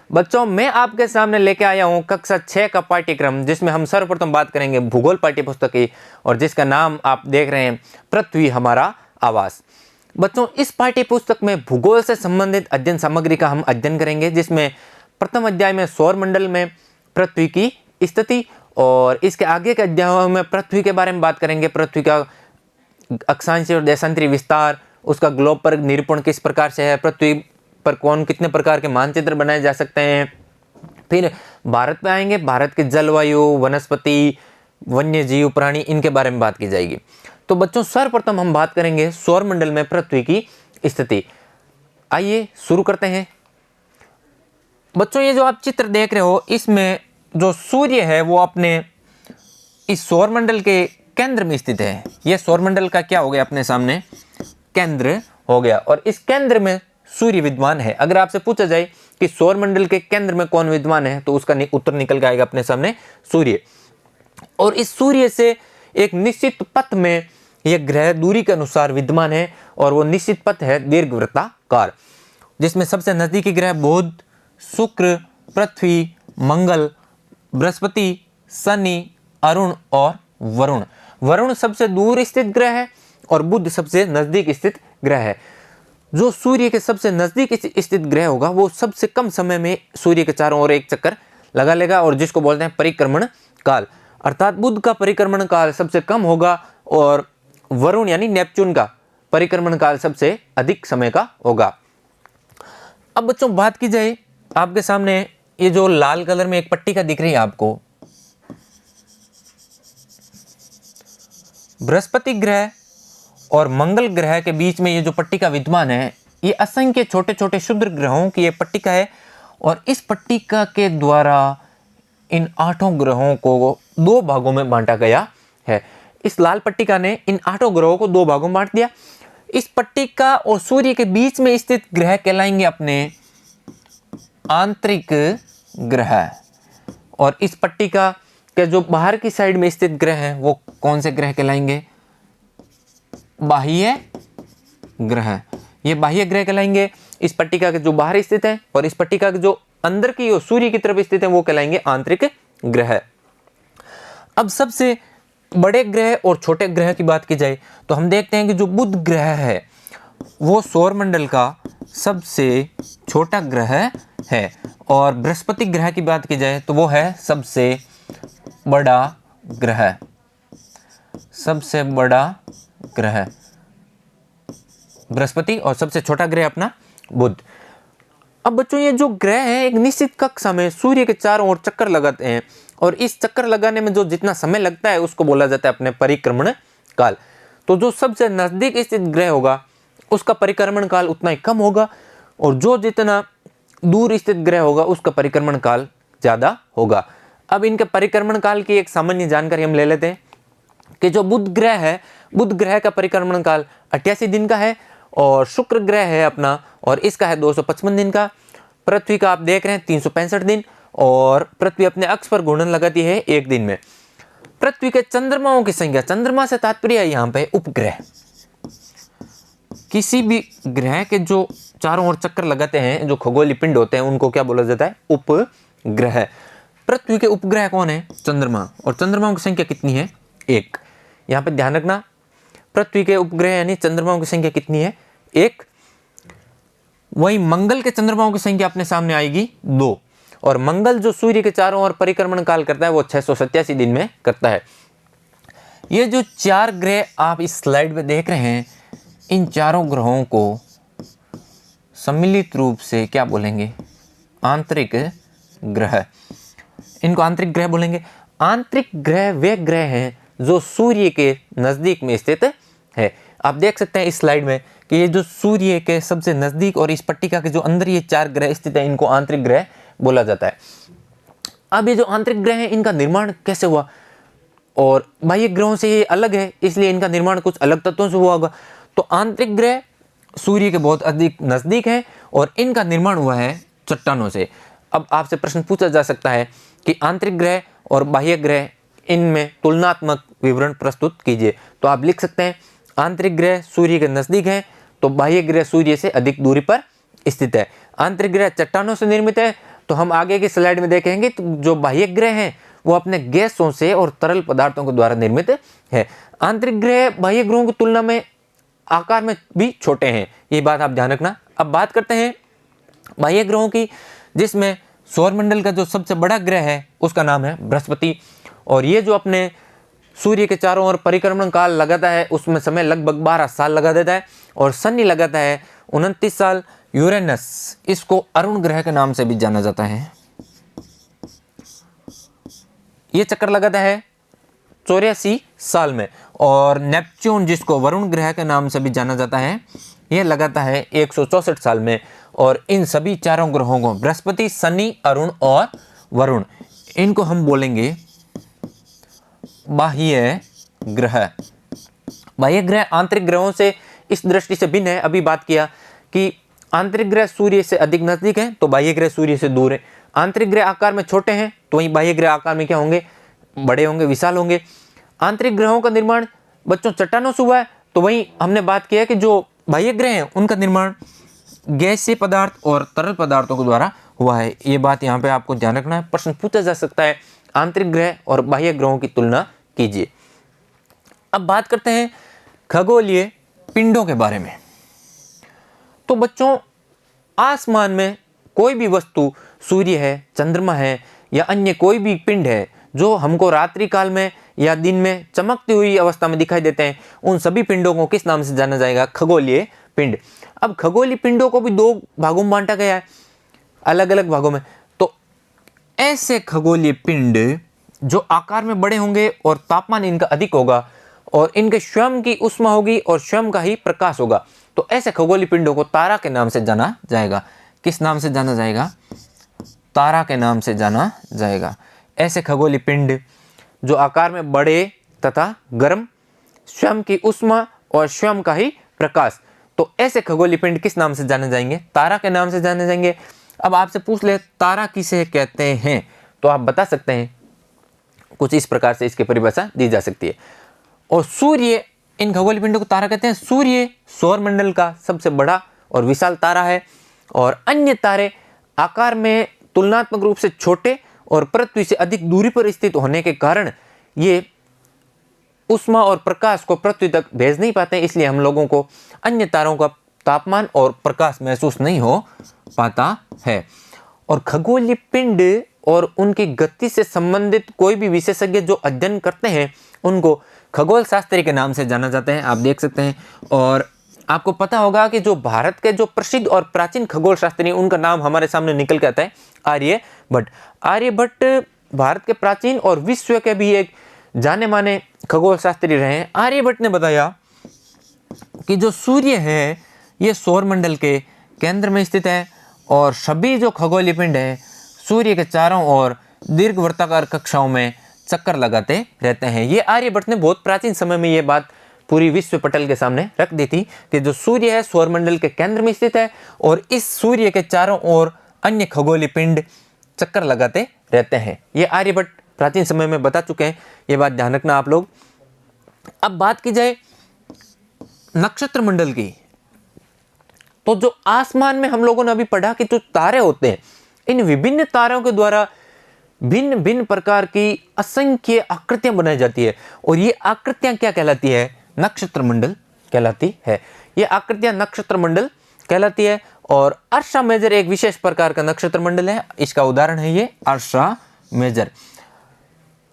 बच्चों मैं आपके सामने लेके आया हूँ कक्षा 6 का पाठ्यक्रम, जिसमें हम सर्वप्रथम बात करेंगे भूगोल पाठ्यपुस्तक की, और जिसका नाम आप देख रहे हैं पृथ्वी हमारा आवास। बच्चों इस पाठ्यपुस्तक में भूगोल से संबंधित अध्ययन सामग्री का हम अध्ययन करेंगे, जिसमें प्रथम अध्याय में सौरमंडल में पृथ्वी की स्थिति, और इसके आगे के अध्यायों में पृथ्वी के बारे में बात करेंगे। पृथ्वी का अक्षांशीय और देशांतरीय विस्तार, उसका ग्लोब पर निरूपण किस प्रकार से है, पृथ्वी पर कौन कितने प्रकार के मानचित्र बनाए जा सकते हैं। फिर भारत पे आएंगे, भारत के जलवायु, वनस्पति, वन्य जीव, प्राणी, इनके बारे में बात की जाएगी। तो बच्चों सर्वप्रथम हम बात करेंगे सौरमंडल में पृथ्वी की स्थिति। आइए शुरू करते हैं। बच्चों ये जो आप चित्र देख रहे हो, इसमें जो सूर्य है वो अपने इस सौरमंडल के केंद्र में स्थित है। यह सौरमंडल का क्या हो गया, अपने सामने केंद्र हो गया, और इस केंद्र में सूर्य विद्यमान है। अगर आपसे पूछा जाए कि सौरमंडल के केंद्र में कौन विद्यमान है, तो उसका उत्तर निकल के आएगा अपने सामने सूर्य। और इस सूर्य से एक निश्चित पथ में यह ग्रह दूरी के अनुसार विद्यमान है, और वो निश्चित पथ है दीर्घवृत्ताकार, जिसमें सबसे नजदीकी ग्रह बुध, शुक्र, पृथ्वी, मंगल, बृहस्पति, शनि, अरुण और वरुण। वरुण सबसे दूर स्थित ग्रह है और बुध सबसे नजदीक स्थित ग्रह है। जो सूर्य के सबसे नजदीक स्थित ग्रह होगा वो सबसे कम समय में सूर्य के चारों ओर एक चक्कर लगा लेगा, और जिसको बोलते हैं परिक्रमण काल। अर्थात बुध का परिक्रमण काल सबसे कम होगा, और वरुण यानी नेपच्यून का परिक्रमण काल सबसे अधिक समय का होगा। अब बच्चों बात की जाए, आपके सामने ये जो लाल कलर में एक पट्टिका दिख रही है आपको, बृहस्पति ग्रह और मंगल ग्रह के बीच में ये जो पट्टिका विद्यमान है, ये असंख्य छोटे छोटे क्षुद्र ग्रहों की ये पट्टिका है, और इस पट्टिका के द्वारा इन 8 ग्रहों को 2 भागों में बांटा गया है। इस लाल पट्टिका ने इन 8 ग्रहों को 2 भागों में बांट दिया। इस पट्टिका और सूर्य के बीच में स्थित ग्रह कहलाएंगे अपने आंतरिक ग्रह, और इस पट्टिका के जो बाहर की साइड में स्थित ग्रह हैं वो कौन से ग्रह कहलाएंगे, बाह्य ग्रह। ये बाह्य ग्रह कहलाएंगे इस पट्टिका के जो बाहर स्थित है, और इस पट्टिका के जो अंदर की और सूर्य की तरफ स्थित है वो कहलाएंगे आंतरिक ग्रह। अब सबसे बड़े ग्रह और छोटे ग्रह की बात की जाए तो हम देखते हैं कि जो बुध ग्रह है वो सौरमंडल का सबसे छोटा ग्रह है, और बृहस्पति ग्रह की बात की जाए तो वो है सबसे बड़ा ग्रह, सबसे बड़ा ग्रह बृहस्पति, और सबसे छोटा ग्रह अपना बुध। अब बच्चों ये जो ग्रह हैं एक निश्चित कक्षा में सूर्य के चारों ओर चक्कर लगाते हैं, और इस चक्कर लगाने में जो जितना समय लगता है उसको बोला जाता है अपने परिक्रमण काल। तो जो सबसे नजदीक स्थित ग्रह होगा उसका परिक्रमण काल उतना ही कम होगा, और जो जितना दूर स्थित ग्रह होगा उसका परिक्रमण काल ज्यादा होगा। अब इनके परिक्रमण काल की एक सामान्य जानकारी हम ले लेते हैं कि जो बुध ग्रह है, बुध ग्रह का परिक्रमण काल 88 दिन का है, और शुक्र ग्रह है अपना, और इसका है 255 दिन का। पृथ्वी का आप देख रहे हैं 365 दिन, और पृथ्वी अपने अक्ष पर घूर्णन लगाती है 1 दिन में। पृथ्वी के चंद्रमाओं की संख्या, चंद्रमा से तात्पर्य है यहाँ पे उपग्रह। किसी भी ग्रह के जो चारों ओर चक्कर लगाते हैं, जो खगोलीय पिंड होते हैं, उनको क्या बोला जाता है, उपग्रह। पृथ्वी के उपग्रह कौन है, चंद्रमा, और चंद्रमाओं की संख्या कितनी है, 1। यहाँ पे ध्यान रखना, पृथ्वी के उपग्रह यानी चंद्रमाओं की संख्या कितनी है, 1। वही मंगल के चंद्रमाओं की संख्या अपने सामने आएगी 2, और मंगल जो सूर्य के चारों ओर परिक्रमण काल करता है वो 687 दिन में करता है। ये जो 4 ग्रह आप इस स्लाइड में देख रहे हैं, इन चारों ग्रहों को सम्मिलित रूप से क्या बोलेंगे, आंतरिक ग्रह। इनको आंतरिक ग्रह बोलेंगे। आंतरिक ग्रह वे ग्रह हैं जो सूर्य के नजदीक में स्थित है। आप देख सकते हैं इस स्लाइड में कि ये जो सूर्य के सबसे नजदीक और इस पट्टिका के जो अंदर ये 4 ग्रह स्थित है, इनको आंतरिक ग्रह बोला जाता है। अब ये जो आंतरिक ग्रह है इनका निर्माण कैसे हुआ, और बाह्य ग्रहों से ये अलग है इसलिए इनका निर्माण कुछ अलग तत्वों से हुआ होगा। तो आंतरिक ग्रह सूर्य के बहुत अधिक नजदीक है, और इनका निर्माण हुआ है चट्टानों से। अब आपसे प्रश्न पूछा जा सकता है कि आंतरिक ग्रह और बाह्य ग्रह, इनमें तुलनात्मक विवरण प्रस्तुत कीजिए। तो आप लिख सकते हैं आंतरिक ग्रह सूर्य के नजदीक है, तो बाह्य ग्रह सूर्य से अधिक दूरी पर स्थित है। आंतरिक ग्रह चट्टानों से निर्मित है, तो हम आगे की स्लाइड में देखेंगे तो जो बाह्य ग्रह हैं वो अपने गैसों से और तरल पदार्थों के द्वारा निर्मित है। आंतरिक ग्रह बाह्य ग्रहों की तुलना में आकार में भी छोटे हैं, ये बात आप ध्यान रखना। अब बात करते हैं बाह्य ग्रहों की, जिसमें सौरमंडल का जो सबसे बड़ा ग्रह है उसका नाम है बृहस्पति। और ये जो अपने सूर्य के चारों ओर परिक्रमण काल लगाता है उसमें समय लगभग 12 साल लगा देता है। और शनि लगाता है 29 साल। यूरेनस, इसको अरुण ग्रह के नाम से भी जाना जाता है, ये चक्कर लगाता है 84 साल में। और नेपच्यून, जिसको वरुण ग्रह के नाम से भी जाना जाता है, यह लगाता है 164 साल में। और इन सभी चारों ग्रहों को, बृहस्पति, शनि, अरुण और वरुण, इनको हम बोलेंगे बाह्य ग्रह। बाह्य ग्रह आंतरिक ग्रहों से इस दृष्टि से भिन्न है। अभी बात किया कि आंतरिक ग्रह सूर्य से अधिक नजदीक है तो बाह्य ग्रह सूर्य से दूर है। आंतरिक ग्रह आकार में छोटे हैं तो वहीं बाह्य ग्रह आकार में क्या होंगे, बड़े होंगे, विशाल होंगे। आंतरिक ग्रहों का निर्माण बच्चों चट्टानों से हुआ है, तो वहीं हमने बात किया कि जो बाह्य ग्रह हैं उनका निर्माण गैसीय पदार्थ और तरल पदार्थों के द्वारा हुआ है। ये बात यहाँ पे आपको ध्यान रखना है, प्रश्न पूछा जा सकता है। आंतरिक ग्रह और बाह्य ग्रहों की तुलना कीजिए। अब बात करते हैं खगोलीय पिंडों के बारे में। तो बच्चों, आसमान में कोई भी वस्तु, सूर्य है, चंद्रमा है या अन्य कोई भी पिंड है जो हमको रात्रि काल में या दिन में चमकती हुई अवस्था में दिखाई देते हैं, उन सभी पिंडों को किस नाम से जाना जाएगा, खगोलीय पिंड। अब खगोलीय पिंडों को भी 2 भागों में बांटा गया है, अलग अलग भागों में। तो ऐसे खगोलीय पिंड जो आकार में बड़े होंगे और तापमान इनका अधिक होगा और इनके स्वयं की ऊष्मा होगी और स्वयं का ही प्रकाश होगा, तो ऐसे खगोलीय पिंडों को तारा के नाम से जाना जाएगा। किस नाम से जाना जाएगा, तारा के नाम से जाना जाएगा। ऐसे खगोलीय पिंड जो आकार में बड़े तथा गर्म, स्वयं की ऊष्मा और स्वयं का ही प्रकाश, तो ऐसे खगोलीय पिंड किस नाम से जाने जाएंगे, तारा के नाम से जाने जाएंगे। अब आपसे पूछ ले तारा किसे कहते हैं, तो आप बता सकते हैं, कुछ इस प्रकार से इसकी परिभाषा दी जा सकती है। और सूर्य, इन खगोलीय पिंडों को तारा कहते हैं। सूर्य सौरमंडल का सबसे बड़ा और विशाल तारा है और अन्य तारे आकार में तुलनात्मक रूप से छोटे और पृथ्वी से अधिक दूरी पर स्थित होने के कारण ये ऊष्मा और प्रकाश को पृथ्वी तक भेज नहीं पाते, इसलिए हम लोगों को अन्य तारों का तापमान और प्रकाश महसूस नहीं हो पाता है। और खगोलीय पिंड और उनकी गति से संबंधित कोई भी विशेषज्ञ जो अध्ययन करते हैं उनको खगोल शास्त्री के नाम से जाना जाता है, आप देख सकते हैं। और आपको पता होगा कि जो भारत के जो प्रसिद्ध और प्राचीन खगोल शास्त्री, उनका नाम हमारे सामने निकल के आता है, आर्यभट्ट। आर्यभट्ट भारत के प्राचीन और विश्व के भी एक जाने माने खगोल शास्त्री रहे हैं। आर्यभट्ट ने बताया कि जो सूर्य है ये सौरमंडल के केंद्र में स्थित है और सभी जो खगोलीय पिंड है सूर्य के चारों ओर दीर्घ वृत्ताकार कक्षाओं में चक्कर लगाते रहते हैं। ये आर्यभट्ट ने बहुत प्राचीन समय में ये बात पूरी विश्व पटल के सामने रख दी थी कि जो सूर्य है सौरमंडल के केंद्र में स्थित है और इस सूर्य के चारों ओर अन्य खगोलीय पिंड चक्कर लगाते रहते हैं। ये आर्यभट्ट प्राचीन समय में बता चुके हैं, ये बात ध्यान रखना आप लोग। अब बात की जाए नक्षत्र मंडल की, तो जो आसमान में हम लोगों ने अभी पढ़ा कि जो तारे होते हैं, इन विभिन्न तारों के द्वारा भिन्न भिन्न प्रकार की असंख्य आकृतियां बनाई जाती है और ये आकृतियां क्या कहलाती है, नक्षत्र मंडल कहलाती है। ये आकृतियां नक्षत्र मंडल कहलाती है। और अर्शा मेजर एक विशेष प्रकार का नक्षत्र मंडल है, इसका उदाहरण है ये अर्शा मेजर।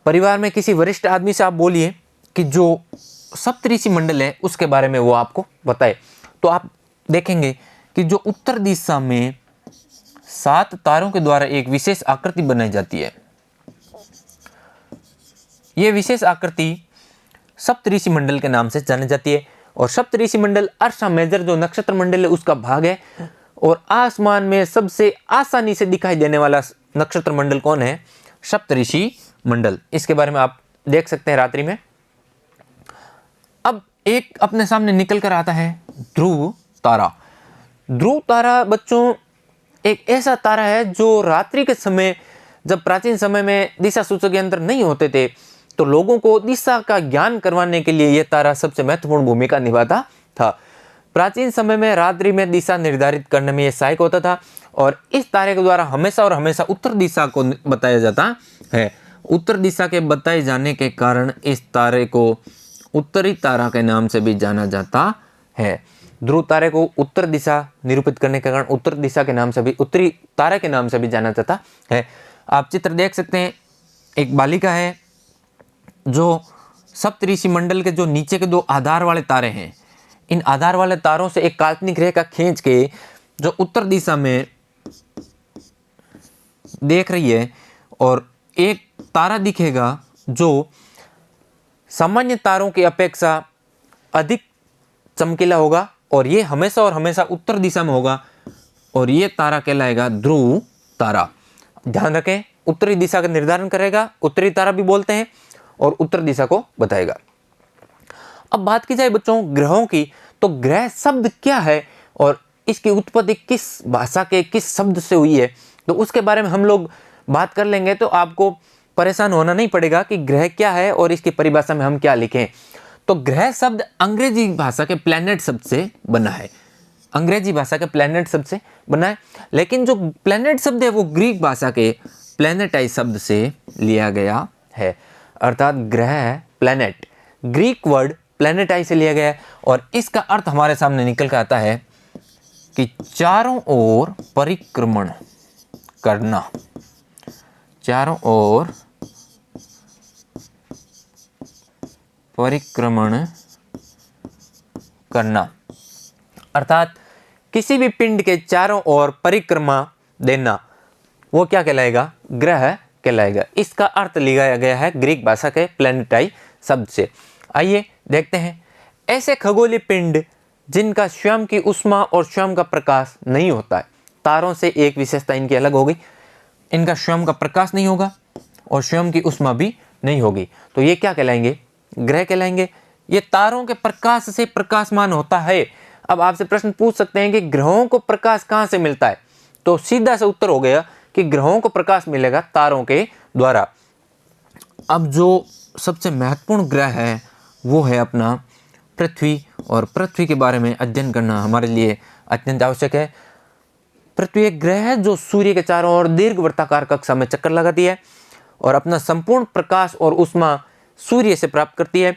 परिवार में किसी वरिष्ठ आदमी से आप बोलिए कि जो सप्तऋषि मंडल है उसके बारे में वो आपको बताए, तो आप देखेंगे कि जो उत्तर दिशा में 7 तारों के द्वारा एक विशेष आकृति बनाई जाती है, यह विशेष आकृति सप्तऋषि मंडल के नाम से जानी जाती है। और सप्तऋषि मंडल अर्शा मेजर जो नक्षत्र मंडल है उसका भाग है। और आसमान में सबसे आसानी से दिखाई देने वाला नक्षत्र मंडल कौन है, सप्तऋषि मंडल। इसके बारे में आप देख सकते हैं रात्रि में। अब एक अपने सामने निकल कर आता है ध्रुव तारा। ध्रुव तारा बच्चों एक ऐसा तारा है जो रात्रि के समय, जब प्राचीन समय में दिशा सूचक यंत्र नहीं होते थे, तो लोगों को दिशा का ज्ञान करवाने के लिए यह तारा सबसे महत्वपूर्ण भूमिका निभाता था। प्राचीन समय में रात्रि में दिशा निर्धारित करने में यह सहायक होता था और इस तारे के द्वारा हमेशा और हमेशा उत्तर दिशा को बताया जाता है। उत्तर दिशा के बताए जाने के कारण इस तारे को उत्तरी तारा के नाम से भी जाना जाता है। ध्रुव तारे को उत्तर दिशा निरूपित करने के कारण उत्तर दिशा के नाम से भी, उत्तरी तारे के नाम से भी जाना जाता है। आप चित्र देख सकते हैं, एक बालिका है जो सप्तऋषि मंडल के जो नीचे के दो आधार वाले तारे हैं, इन आधार वाले तारों से एक काल्पनिक रेखा खींच के जो उत्तर दिशा में देख रही है, और एक तारा दिखेगा जो सामान्य तारों की अपेक्षा अधिक चमकीला होगा, और ये हमेशा और हमेशा उत्तर दिशा में होगा, और ये तारा कहलाएगा ध्रुव तारा। ध्यान रखें, उत्तरी दिशा का निर्धारण करेगा, उत्तरी तारा भी बोलते हैं, और उत्तर दिशा को बताएगा। अब बात की जाए बच्चों ग्रहों की, तो ग्रह शब्द क्या है और इसकी उत्पत्ति किस भाषा के किस शब्द से हुई है, तो उसके बारे में हम लोग बात कर लेंगे। तो आपको परेशान होना नहीं पड़ेगा कि ग्रह क्या है और इसकी परिभाषा में हम क्या लिखें। तो ग्रह शब्द अंग्रेजी भाषा के प्लैनेट शब्द से बना है, अंग्रेजी भाषा के प्लैनेट शब्द से बना है, लेकिन जो प्लैनेट शब्द है वो ग्रीक भाषा के प्लैनेटाई शब्द से लिया गया है। अर्थात ग्रह प्लैनेट ग्रीक वर्ड प्लैनेटाई से लिया गया है, और इसका अर्थ हमारे सामने निकल कर आता है कि चारों ओर परिक्रमण करना, चारों ओर परिक्रमण करना, अर्थात किसी भी पिंड के चारों ओर परिक्रमा देना, वो क्या कहलाएगा, ग्रह कहलाएगा। इसका अर्थ लिया गया है ग्रीक भाषा के प्लैनेटाई शब्द से। आइए देखते हैं, ऐसे खगोलीय पिंड जिनका स्वयं की ऊष्मा और स्वयं का प्रकाश नहीं होता है। तारों से एक विशेषता इनकी अलग हो गई, इनका स्वयं का प्रकाश नहीं होगा और स्वयं की ऊष्मा भी नहीं होगी, तो ये क्या कहलाएंगे, ग्रह कहलाएंगे। ये तारों के प्रकाश से प्रकाशमान होता है। अब आपसे प्रश्न पूछ सकते हैं कि ग्रहों को प्रकाश कहाँ से मिलता है, तो सीधा सा उत्तर हो गया कि ग्रहों को प्रकाश मिलेगा तारों के द्वारा। अब जो सबसे महत्वपूर्ण ग्रह है वो है अपना पृथ्वी, और पृथ्वी के बारे में अध्ययन करना हमारे लिए अत्यंत आवश्यक है। पृथ्वी एक ग्रह है जो सूर्य के चारों ओर दीर्घ वृत्ताकार कक्षा में चक्कर लगाती है और अपना संपूर्ण प्रकाश और ऊष्मा सूर्य से प्राप्त करती है।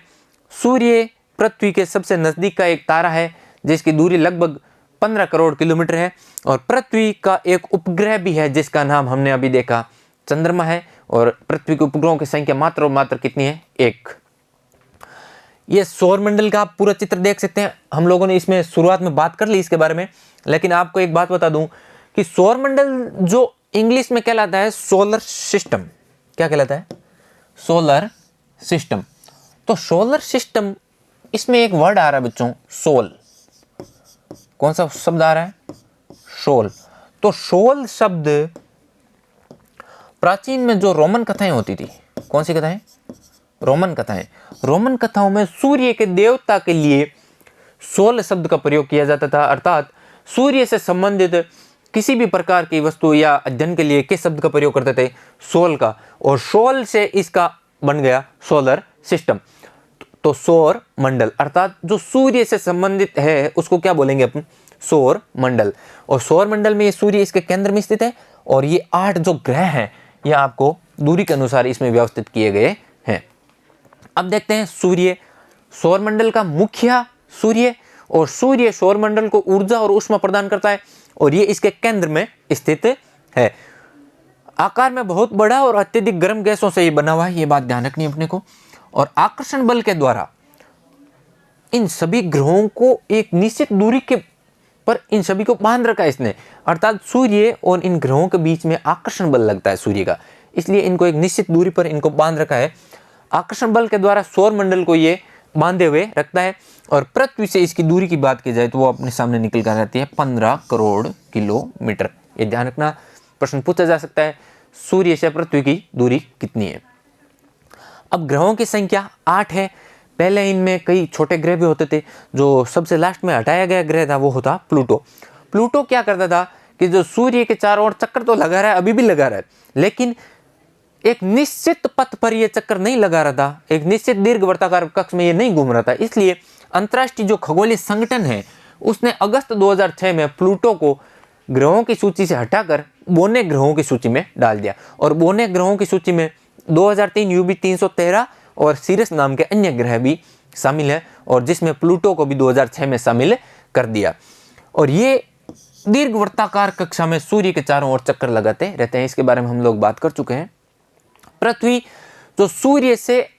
सूर्य पृथ्वी के सबसे नज़दीक का एक तारा है जिसकी दूरी लगभग 15 करोड़ किलोमीटर है, और पृथ्वी का एक उपग्रह भी है जिसका नाम हमने अभी देखा चंद्रमा है, और पृथ्वी के उपग्रहों की संख्या मात्र और मात्र कितनी है, 1। ये सौरमंडल का आप पूरा चित्र देख सकते हैं। हम लोगों ने इसमें शुरुआत में बात कर ली इसके बारे में, लेकिन आपको एक बात बता दूं कि सौरमंडल जो इंग्लिश में कहलाता है सोलर सिस्टम, क्या कहलाता है, सोलर सिस्टम। तो सोलर सिस्टम, इसमें एक वर्ड आ रहा है बच्चों, सोल। कौन सा शब्द आ रहा है, सोल। तो सोल शब्द प्राचीन में जो रोमन कथाएं होती थी, कौन सी कथाएं, रोमन कथाएं, रोमन कथाओं में सूर्य के देवता के लिए सोल शब्द का प्रयोग किया जाता था। अर्थात सूर्य से संबंधित किसी भी प्रकार की वस्तु या अध्ययन के लिए किस शब्द का प्रयोग करते थे, सोल का, और सोल से इसका बन गया सोलर सिस्टम। तो सौर मंडल अर्थात जो सूर्य से संबंधित है उसको क्या बोलेंगे अपन, सौर मंडल। और सौर मंडल में ये सूर्य इसके केंद्र में स्थित है, और ये 8 जो ग्रह हैं ये आपको दूरी के अनुसार इसमें व्यवस्थित किए गए हैं। अब देखते हैं सूर्य, सौरमंडल का मुखिया सूर्य, और सूर्य सौरमंडल को ऊर्जा और ऊष्मा प्रदान करता है, और ये इसके केंद्र में स्थित है। आकार में बहुत बड़ा और अत्यधिक गर्म गैसों से ये बना हुआ है, ये बात ध्यान रखनी है अपने को। और आकर्षण बल के द्वारा इन सभी ग्रहों को एक निश्चित दूरी के पर इन सभी को बांध रखा है इसने। अर्थात सूर्य और इन ग्रहों के बीच में आकर्षण बल लगता है सूर्य का, इसलिए इनको एक निश्चित दूरी पर इनको बांध रखा है। आकर्षण बल के द्वारा सौर मंडल को ये बांधे हुए रखता है। और पृथ्वी से इसकी दूरी की बात की जाए तो वो अपने सामने निकल कर आती है 15 करोड़ किलोमीटर। ये ध्यान रखना, प्रश्न पूछा जा सकता है सूर्य से पृथ्वी की दूरी कितनी है। अब ग्रहों की संख्या 8 है। पहले इनमें कई छोटे ग्रह भी होते थे, जो सबसे लास्ट में हटाया गया ग्रह था वो होता प्लूटो। प्लूटो क्या करता था कि जो सूर्य के चारों ओर चक्कर तो लगा रहा है, अभी भी लगा रहा है, लेकिन एक निश्चित पथ पर यह चक्कर नहीं लगा रहा था, एक निश्चित दीर्घ वृत्ताकार कक्ष में ये नहीं घूम रहा था। इसलिए अंतर्राष्ट्रीय जो खगोलीय संगठन है उसने अगस्त 2006 में प्लूटो को ग्रहों की सूची से हटाकर बोने ग्रहों की सूची में डाल दिया। और बोने ग्रहों की सूची में 2003 यूबी 313 और सीरस नाम के अन्य ग्रह भी शामिल है, और जिसमें प्लूटो को भी 2006 में शामिल कर दिया। और ये दीर्घवृत्ताकार कक्षा में सूर्य के चारों ओर चक्कर लगाते रहते हैं। इसके बारे में हम लोग बात कर चुके हैं। पृथ्वी जो सूर्य से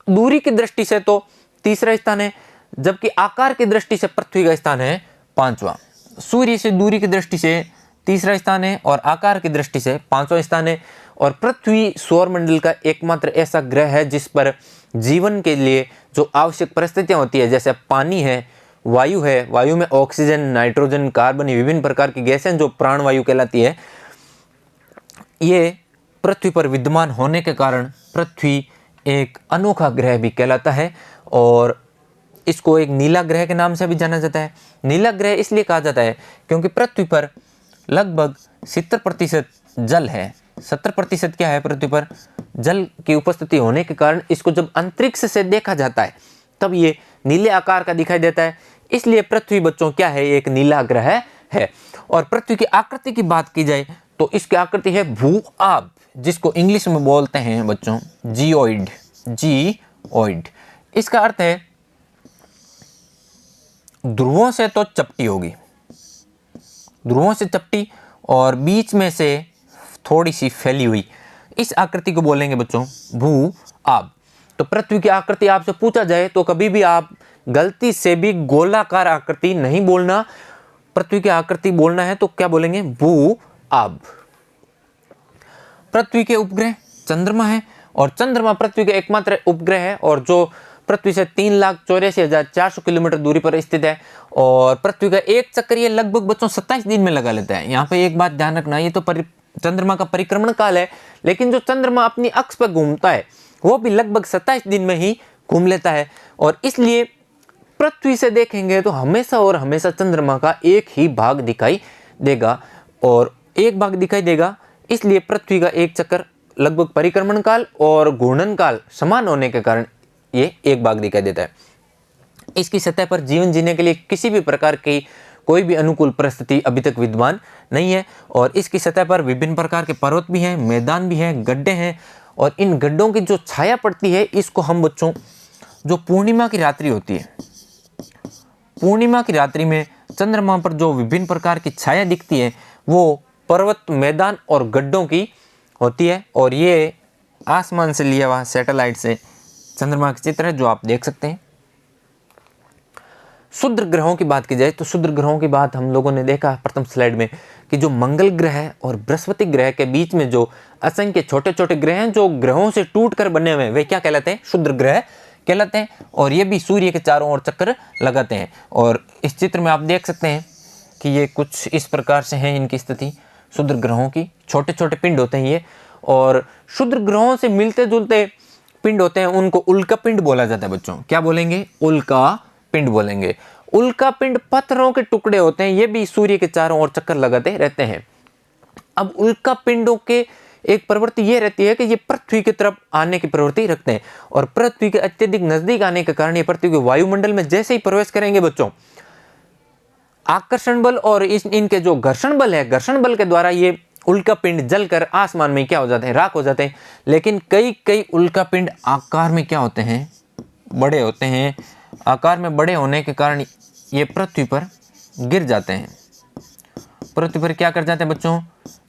दूरी की दृष्टि से तो तीसरा स्थान है, जबकि आकार की दृष्टि से पृथ्वी का स्थान है 5वां। सूर्य से दूरी की दृष्टि से तीसरा स्थान है और आकार की दृष्टि से 5वां स्थान है। और पृथ्वी सौरमंडल का एकमात्र ऐसा ग्रह है जिस पर जीवन के लिए जो आवश्यक परिस्थितियां होती है, जैसे पानी है, वायु है, वायु में ऑक्सीजन, नाइट्रोजन, कार्बन, विभिन्न प्रकार की गैसें जो प्राणवायु कहलाती है, ये पृथ्वी पर विद्यमान होने के कारण पृथ्वी एक अनोखा ग्रह भी कहलाता है। और इसको एक नीला ग्रह के नाम से भी जाना जाता है। नीला ग्रह इसलिए कहा जाता है क्योंकि पृथ्वी पर लगभग 70% जल है। 70% क्या है? पृथ्वी पर जल की उपस्थिति होने के कारण इसको जब अंतरिक्ष से देखा जाता है तब ये नीले आकार का दिखाई देता है। इसलिए पृथ्वी बच्चों क्या है? एक नीला ग्रह है। और पृथ्वी की आकृति की बात की जाए तो इसकी आकृति है भू-आब, जिसको इंग्लिश में बोलते हैं बच्चों जियोइड। जियोइड इसका अर्थ है ध्रुवों से तो चपटी होगी, ध्रुवों से चपटी और बीच में से थोड़ी सी फैली हुई, इस आकृति को बोलेंगे बच्चों भू-आब। तो पृथ्वी की आकृति आपसे पूछा जाए तो कभी भी आप गलती से भी गोलाकार आकृति नहीं बोलना। पृथ्वी की आकृति बोलना है तो क्या बोलेंगे? भू-आब। पृथ्वी के उपग्रह चंद्रमा है, और चंद्रमा पृथ्वी के एकमात्र उपग्रह है और जो पृथ्वी से 3,84,400 किलोमीटर दूरी पर स्थित है। और पृथ्वी का एक चक्कर ये लगभग बच्चों 27 दिन में लगा लेता है। यहाँ पे एक बात ध्यान रखना, ये तो चंद्रमा का परिक्रमण काल है, लेकिन जो चंद्रमा अपनी अक्ष पर घूमता है वो भी लगभग 27 दिन में ही घूम लेता है। और इसलिए पृथ्वी से देखेंगे तो हमेशा और हमेशा चंद्रमा का एक ही भाग दिखाई देगा, और एक भाग दिखाई देगा। इसलिए पृथ्वी का एक चक्कर लगभग परिक्रमण काल और घूर्णन काल समान होने के कारण ये एक भाग दिखाई देता है। इसकी सतह पर जीवन जीने के लिए किसी भी प्रकार की कोई भी अनुकूल परिस्थिति अभी तक विद्यमान नहीं है। और इसकी सतह पर विभिन्न प्रकार के पर्वत भी हैं, मैदान भी हैं, गड्ढे हैं, और इन गड्ढों की जो छाया पड़ती है इसको हम बच्चों जो पूर्णिमा की रात्रि होती है, पूर्णिमा की रात्रि में चंद्रमा पर जो विभिन्न प्रकार की छाया दिखती है वो पर्वत, मैदान और गड्ढों की होती है। और ये आसमान से लिया हुआ सैटेलाइट से चंद्रमा का चित्र है जो आप देख सकते हैं। क्षुद्र ग्रहों की बात की जाए तो क्षुद्र ग्रहों की बात हम लोगों ने देखा प्रथम स्लाइड में कि जो मंगल ग्रह और बृहस्पति ग्रह के बीच में जो असंख्य छोटे छोटे ग्रह हैं जो ग्रहों से टूटकर बने हुए हैं वे क्या कहलाते हैं? क्षुद्र ग्रह कहलाते हैं। और ये भी सूर्य के चारों ओर चक्कर लगाते हैं। और इस चित्र में आप देख सकते हैं कि ये कुछ इस प्रकार से हैं इनकी स्थिति। क्षुद्र ग्रहों की छोटे छोटे पिंड होते हैं ये, और क्षुद्र ग्रहों से मिलते जुलते पिंड होते हैं उनको उल्का पिंड बोला जाता है बच्चों। क्या बोलेंगे? उल्का पिंड बोलेंगे। उल्का पिंड पत्थरों के टुकड़े होते हैं, ये भी सूर्य के चारों ओर चक्कर लगाते रहते हैं। अब उल्का पिंडों के एक प्रवृत्ति ये रहती है कि ये पृथ्वी की तरफ आने की प्रवृत्ति रखते हैं, और पृथ्वी के अत्यधिक नजदीक आने के कारण ये पृथ्वी के वायुमंडल में जैसे ही प्रवेश करेंगे बच्चों, आकर्षण बल और इनके जो घर्षण बल है, घर्षण बल के द्वारा ये उल्का पिंड जलकर आसमान में क्या हो जाते हैं? राख हो जाते हैं। लेकिन कई कई उल्का पिंड आकार में क्या होते हैं? बड़े होते हैं। आकार में बड़े होने के कारण ये पृथ्वी पर गिर जाते हैं। पृथ्वी पर क्या कर जाते हैं बच्चों?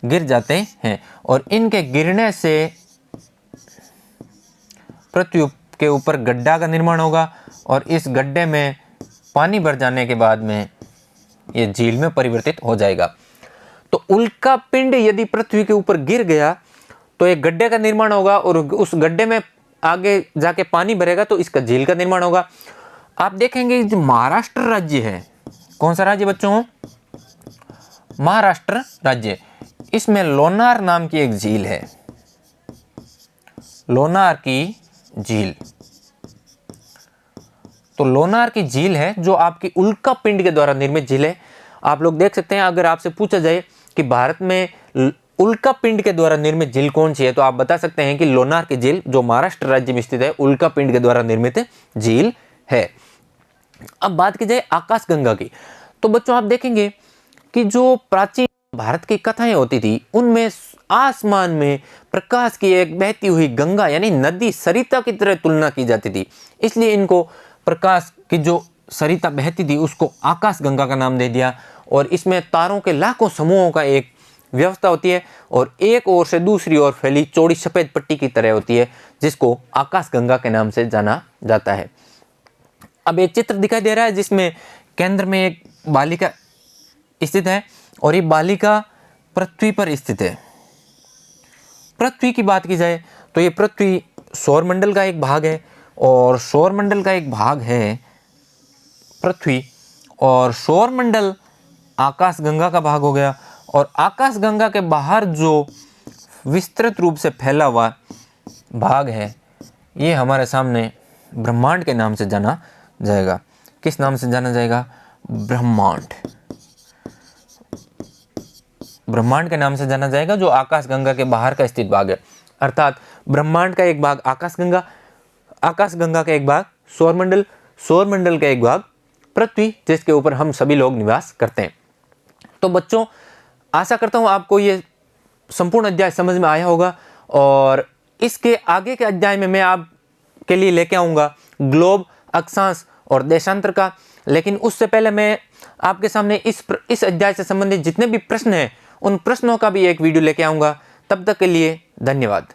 गिर जाते हैं। और इनके गिरने से पृथ्वी के ऊपर गड्ढा का निर्माण होगा, और इस गड्ढे में पानी भर जाने के बाद में ये झील में परिवर्तित हो जाएगा। तो उल्का पिंड यदि पृथ्वी के ऊपर गिर गया तो एक गड्ढे का निर्माण होगा, और उस गड्ढे में आगे जाके पानी भरेगा तो इसका झील का निर्माण होगा। आप देखेंगे जो महाराष्ट्र राज्य है, कौन सा राज्य बच्चों? महाराष्ट्र राज्य। इसमें लोनार नाम की एक झील है, लोनार की झील। तो लोनार की झील है जो आपकी उल्का पिंड के द्वारा निर्मित झील है। आप लोग देख सकते हैं, अगर आपसे पूछा जाए कि भारत में उल्का पिंड के द्वारा निर्मित झील कौन सी है तो आप बता सकते हैं कि लोनार की झील जो महाराष्ट्र राज्य में स्थित है उल्का पिंड के द्वारा निर्मित झील है। अब बात की जाए आकाशगंगा की, तो बच्चों आप देखेंगे कि जो प्राचीन भारत की कथाएं होती थी उनमें आसमान में प्रकाश की एक बहती हुई गंगा यानी नदी सरिता की तरह तुलना की जाती थी, इसलिए इनको प्रकाश की जो सरिता बहती थी उसको आकाश गंगा का नाम दे दिया। और इसमें तारों के लाखों समूहों का एक व्यवस्था होती है और एक ओर से दूसरी ओर फैली चौड़ी सफेद पट्टी की तरह होती है, जिसको आकाश गंगा के नाम से जाना जाता है। अब एक चित्र दिखाई दे रहा है जिसमें केंद्र में एक बालिका स्थित है और ये बालिका पृथ्वी पर स्थित है। पृथ्वी की बात की जाए तो ये पृथ्वी सौरमंडल का एक भाग है और सौरमंडल का एक भाग है पृथ्वी, और सौरमंडल आकाशगंगा का भाग हो गया। और आकाशगंगा के बाहर जो विस्तृत रूप से फैला हुआ भाग है ये हमारे सामने ब्रह्मांड के नाम से जाना जाएगा। किस नाम से जाना जाएगा? ब्रह्मांड। ब्रह्मांड के नाम से जाना जाएगा, जो आकाशगंगा के बाहर का स्थित भाग है। अर्थात ब्रह्मांड का एक भाग आकाशगंगा, आकाशगंगा का एक भाग सौरमंडल, सौरमंडल का एक भाग पृथ्वी, जिसके ऊपर हम सभी लोग निवास करते हैं। तो बच्चों, आशा करता हूं आपको ये संपूर्ण अध्याय समझ में आया होगा और इसके आगे के अध्याय में मैं आपके लिए लेके आऊँगा ग्लोब, अक्षांश और देशांतर का। लेकिन उससे पहले मैं आपके सामने इस अध्याय से संबंधित जितने भी प्रश्न हैं उन प्रश्नों का भी एक वीडियो लेके आऊँगा। तब तक के लिए धन्यवाद।